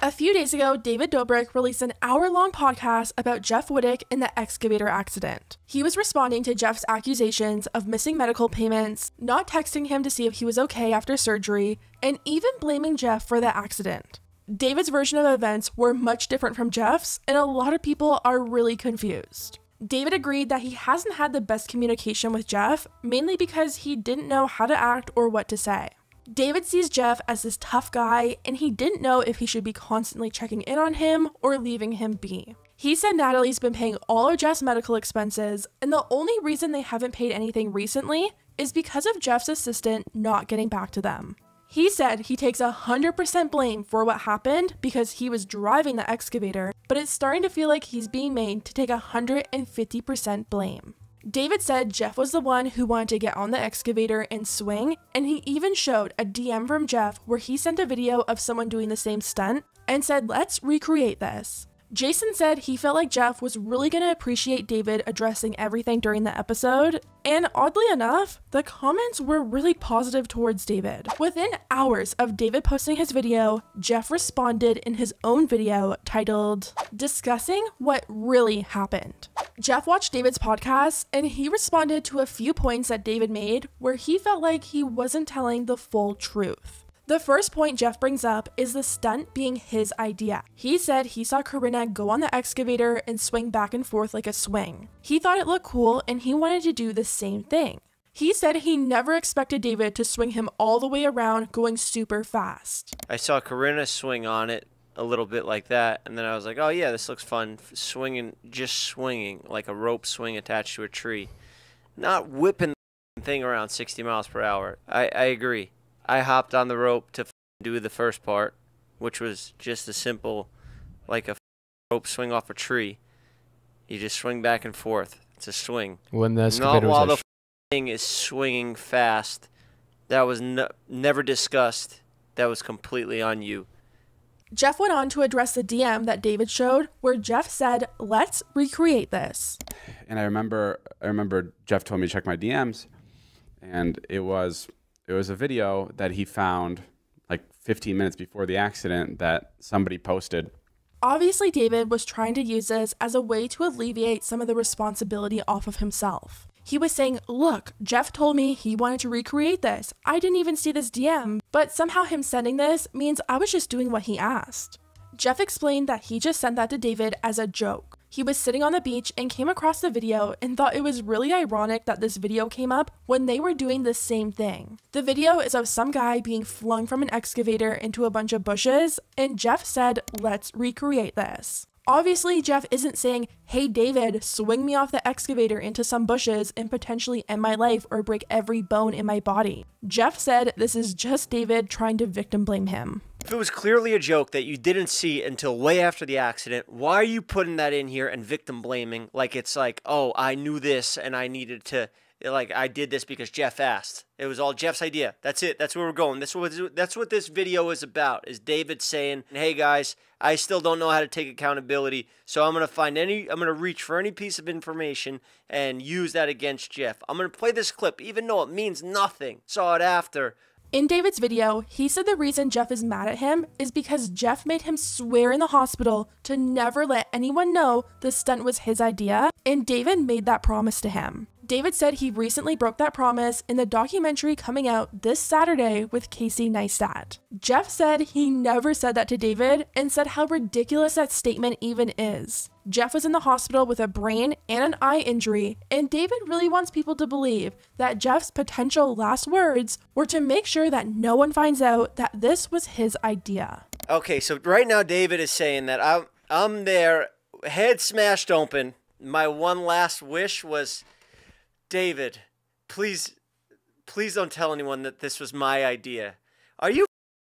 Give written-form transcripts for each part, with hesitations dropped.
A few days ago, David Dobrik released an hour-long podcast about Jeff Wittek and the excavator accident. He was responding to Jeff's accusations of missing medical payments, not texting him to see if he was okay after surgery, and even blaming Jeff for the accident. David's version of events were much different from Jeff's, and a lot of people are really confused. David agreed that he hasn't had the best communication with Jeff, mainly because he didn't know how to act or what to say. David sees Jeff as this tough guy, and he didn't know if he should be constantly checking in on him or leaving him be. He said Natalie's been paying all of Jeff's medical expenses, and the only reason they haven't paid anything recently is because of Jeff's assistant not getting back to them. He said he takes 100% blame for what happened because he was driving the excavator, but it's starting to feel like he's being made to take 150% blame. David said Jeff was the one who wanted to get on the excavator and swing, and he even showed a DM from Jeff where he sent a video of someone doing the same stunt and said, "Let's recreate this." Jason said he felt like Jeff was really going to appreciate David addressing everything during the episode, and oddly enough, the comments were really positive towards David. Within hours of David posting his video, Jeff responded in his own video titled, "Discussing What Really Happened." Jeff watched David's podcast, and he responded to a few points that David made where he felt like he wasn't telling the full truth. The first point Jeff brings up is the stunt being his idea. He said he saw Corinna go on the excavator and swing back and forth like a swing. He thought it looked cool and he wanted to do the same thing. He said he never expected David to swing him all the way around going super fast. I saw Corinna swing on it a little bit like that, and then I was like, oh yeah, this looks fun. Just swinging like a rope swing attached to a tree. Not whipping the thing around 60 miles per hour. I agree. I hopped on the rope to do the first part, which was just a simple, like a rope swing off a tree. You just swing back and forth. It's a swing. When the excavator Not while the thing is swinging fast. That was never discussed. That was completely on you. Jeff went on to address the DM that David showed, where Jeff said, "Let's recreate this." And I remember Jeff told me to check my DMs, and it was a video that he found like 15 minutes before the accident that somebody posted. Obviously, David was trying to use this as a way to alleviate some of the responsibility off of himself. He was saying, "Look, Jeff told me he wanted to recreate this. I didn't even see this DM, but somehow him sending this means I was just doing what he asked." Jeff explained that he just sent that to David as a joke. He was sitting on the beach and came across the video and thought it was really ironic that this video came up when they were doing the same thing. The video is of some guy being flung from an excavator into a bunch of bushes, and Jeff said, "Let's recreate this." Obviously, Jeff isn't saying, "Hey David, swing me off the excavator into some bushes and potentially end my life or break every bone in my body." Jeff said this is just David trying to victim blame him. If it was clearly a joke that you didn't see until way after the accident, why are you putting that in here and victim blaming like it's like, oh, I knew this and I needed to, like, I did this because Jeff asked. It was all Jeff's idea. That's it. That's where we're going. That's what this video is about, is David saying, hey guys, I still don't know how to take accountability, so I'm going to reach for any piece of information and use that against Jeff. I'm going to play this clip even though it means nothing. Saw it after. In David's video, he said the reason Jeff is mad at him is because Jeff made him swear in the hospital to never let anyone know the stunt was his idea, and David made that promise to him. David said he recently broke that promise in the documentary coming out this Saturday with Casey Neistat. Jeff said he never said that to David and said how ridiculous that statement even is. Jeff was in the hospital with a brain and an eye injury, and David really wants people to believe that Jeff's potential last words were to make sure that no one finds out that this was his idea. Okay, so right now David is saying that I'm there, head smashed open. My one last wish was, David, please don't tell anyone that this was my idea. Are you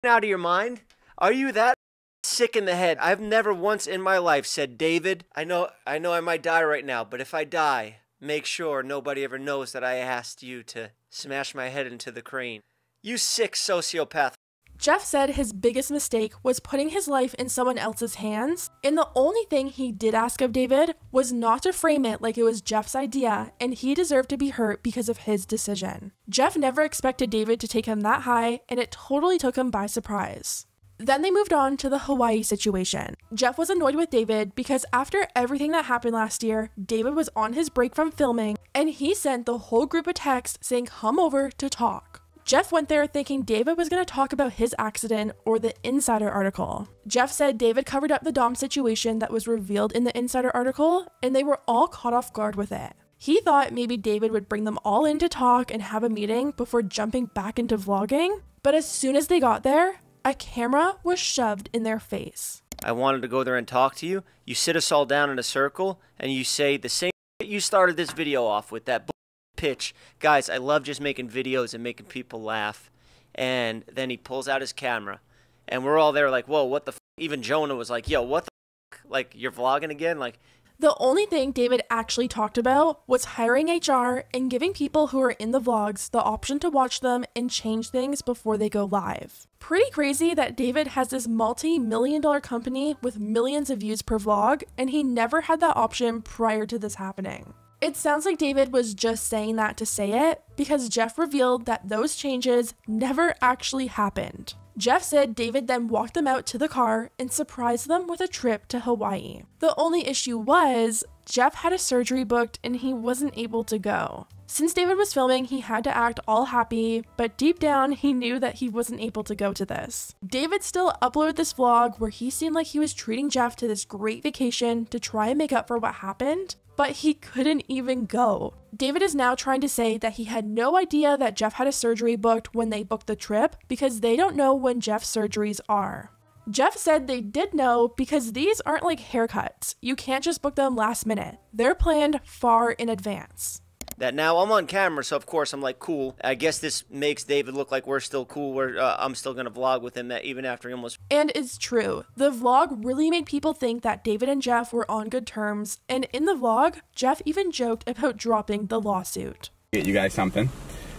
out of your mind? Are you that sick in the head? I've never once in my life said, David, I know I might die right now, but if I die, make sure nobody ever knows that I asked you to smash my head into the crane. You sick sociopath. Jeff said his biggest mistake was putting his life in someone else's hands, and the only thing he did ask of David was not to frame it like it was Jeff's idea, and he deserved to be hurt because of his decision. Jeff never expected David to take him that high, and it totally took him by surprise. Then they moved on to the Hawaii situation. Jeff was annoyed with David because after everything that happened last year, David was on his break from filming and he sent the whole group a text saying come over to talk. Jeff went there thinking David was going to talk about his accident or the Insider article. Jeff said David covered up the Dom situation that was revealed in the Insider article and they were all caught off guard with it. He thought maybe David would bring them all in to talk and have a meeting before jumping back into vlogging, but as soon as they got there, a camera was shoved in their face. I wanted to go there and talk to you. You sit us all down in a circle and you say the same you started this video off with, that pitch. Guys, I love just making videos and making people laugh. And then he pulls out his camera and we're all there like, whoa, what the f? Even Jonah was like, yo, what the f? Like, you're vlogging again? Like, the only thing David actually talked about was hiring HR and giving people who are in the vlogs the option to watch them and change things before they go live. Pretty crazy that David has this multi-million-dollar company with millions of views per vlog, and he never had that option prior to this happening. It sounds like David was just saying that to say it, because Jeff revealed that those changes never actually happened. Jeff said David then walked them out to the car and surprised them with a trip to Hawaii. The only issue was, Jeff had a surgery booked and he wasn't able to go. Since David was filming, he had to act all happy, but deep down, he knew that he wasn't able to go to this. David still uploaded this vlog where he seemed like he was treating Jeff to this great vacation to try and make up for what happened, but he couldn't even go. David is now trying to say that he had no idea that Jeff had a surgery booked when they booked the trip because they don't know when Jeff's surgeries are. Jeff said they did know because these aren't like haircuts. You can't just book them last minute. They're planned far in advance. That now I'm on camera, so of course I'm like, cool. I guess this makes David look like we're still cool. I'm still going to vlog with him that even after he almost... And it's true. The vlog really made people think that David and Jeff were on good terms. And in the vlog, Jeff even joked about dropping the lawsuit. Get you guys something.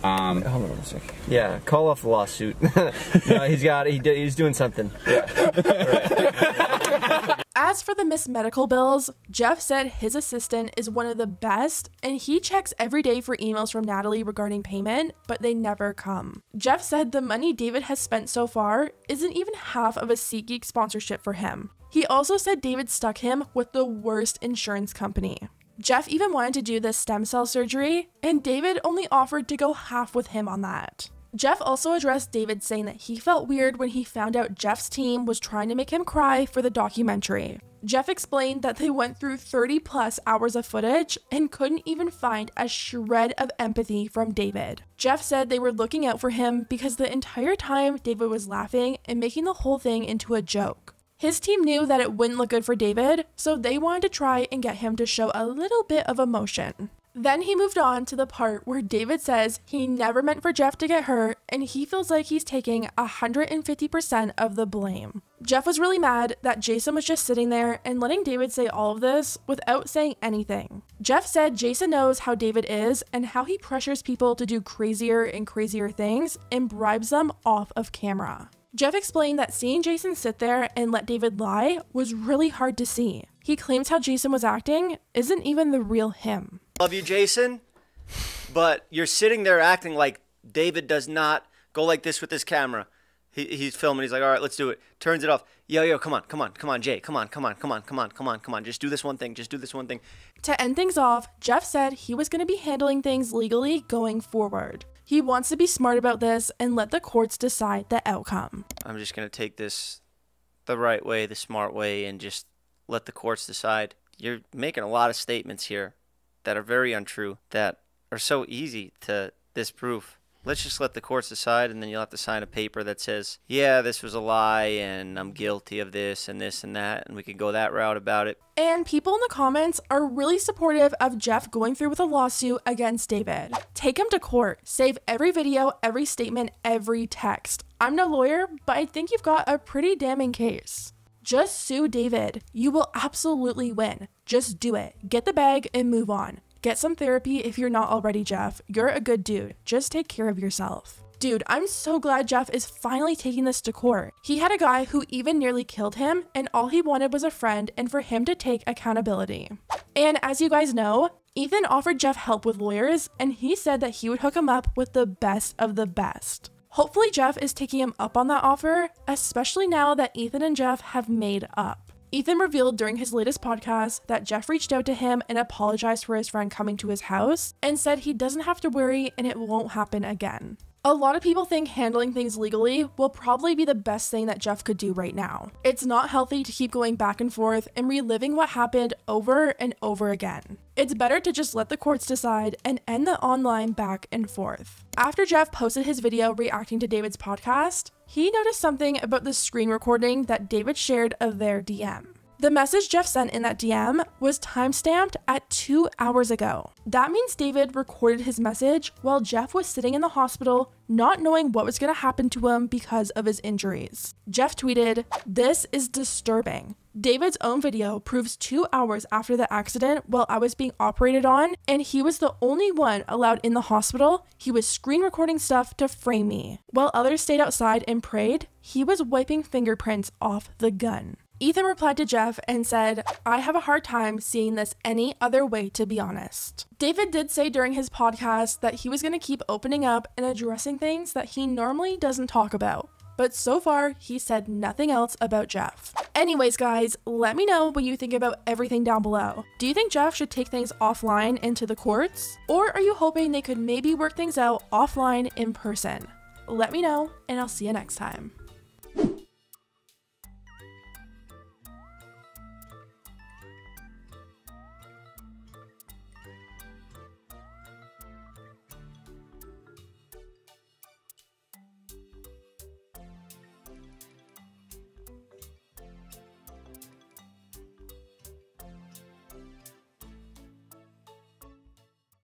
Hold on a sec. Yeah, call off the lawsuit. No, he's doing something. Yeah. As for the missed medical bills, Jeff said his assistant is one of the best and he checks every day for emails from Natalie regarding payment, but they never come. Jeff said the money David has spent so far isn't even half of a SeatGeek sponsorship for him. He also said David stuck him with the worst insurance company. Jeff even wanted to do this stem cell surgery, and David only offered to go half with him on that. Jeff also addressed David saying that he felt weird when he found out Jeff's team was trying to make him cry for the documentary. Jeff explained that they went through 30+ hours of footage and couldn't even find a shred of empathy from David. Jeff said they were looking out for him because the entire time David was laughing and making the whole thing into a joke. His team knew that it wouldn't look good for David, so they wanted to try and get him to show a little bit of emotion. Then he moved on to the part where David says he never meant for Jeff to get hurt and he feels like he's taking 150% of the blame. Jeff was really mad that Jason was just sitting there and letting David say all of this without saying anything. Jeff said Jason knows how David is and how he pressures people to do crazier and crazier things and bribes them off of camera. Jeff explained that seeing Jason sit there and let David lie was really hard to see. He claims how Jason was acting isn't even the real him. Love you, Jason, but you're sitting there acting like David does not go like this with his camera. He's filming. He's like, all right, let's do it. Turns it off. Yo, come on, Jay. Come on. Just do this one thing. To end things off, Jeff said he was going to be handling things legally going forward. He wants to be smart about this and let the courts decide the outcome. I'm just going to take this the right way, the smart way, and just let the courts decide. You're making a lot of statements here that are very untrue, that are so easy to disprove. Let's just let the courts decide, and then you'll have to sign a paper that says, yeah, this was a lie, and I'm guilty of this and that, and we can go that route about it. And people in the comments are really supportive of Jeff going through with a lawsuit against David. Take him to court. Save every video, every statement, every text. I'm no lawyer, but I think you've got a pretty damning case. Just sue David. You will absolutely win. Just do it. Get the bag and move on. Get some therapy if you're not already, Jeff. You're a good dude. Just take care of yourself. Dude, I'm so glad Jeff is finally taking this to court. He had a guy who even nearly killed him, and all he wanted was a friend and for him to take accountability. And as you guys know, Ethan offered Jeff help with lawyers, and he said that he would hook him up with the best of the best. Hopefully Jeff is taking him up on that offer, especially now that Ethan and Jeff have made up. Ethan revealed during his latest podcast that Jeff reached out to him and apologized for his friend coming to his house and said he doesn't have to worry and it won't happen again. A lot of people think handling things legally will probably be the best thing that Jeff could do right now. It's not healthy to keep going back and forth and reliving what happened over and over again. It's better to just let the courts decide and end the online back and forth. After Jeff posted his video reacting to David's podcast, he noticed something about the screen recording that David shared of their DM. The message Jeff sent in that DM was timestamped at 2 hours ago. That means David recorded his message while Jeff was sitting in the hospital, not knowing what was going to happen to him because of his injuries. Jeff tweeted, "This is disturbing. David's own video proves 2 hours after the accident while I was being operated on, and he was the only one allowed in the hospital. He was screen recording stuff to frame me. While others stayed outside and prayed, he was wiping fingerprints off the gun." Ethan replied to Jeff and said, "I have a hard time seeing this any other way, to be honest." David did say during his podcast that he was going to keep opening up and addressing things that he normally doesn't talk about. But so far, he said nothing else about Jeff. Anyways, guys, let me know what you think about everything down below. Do you think Jeff should take things offline into the courts? Or are you hoping they could maybe work things out offline in person? Let me know, and I'll see you next time.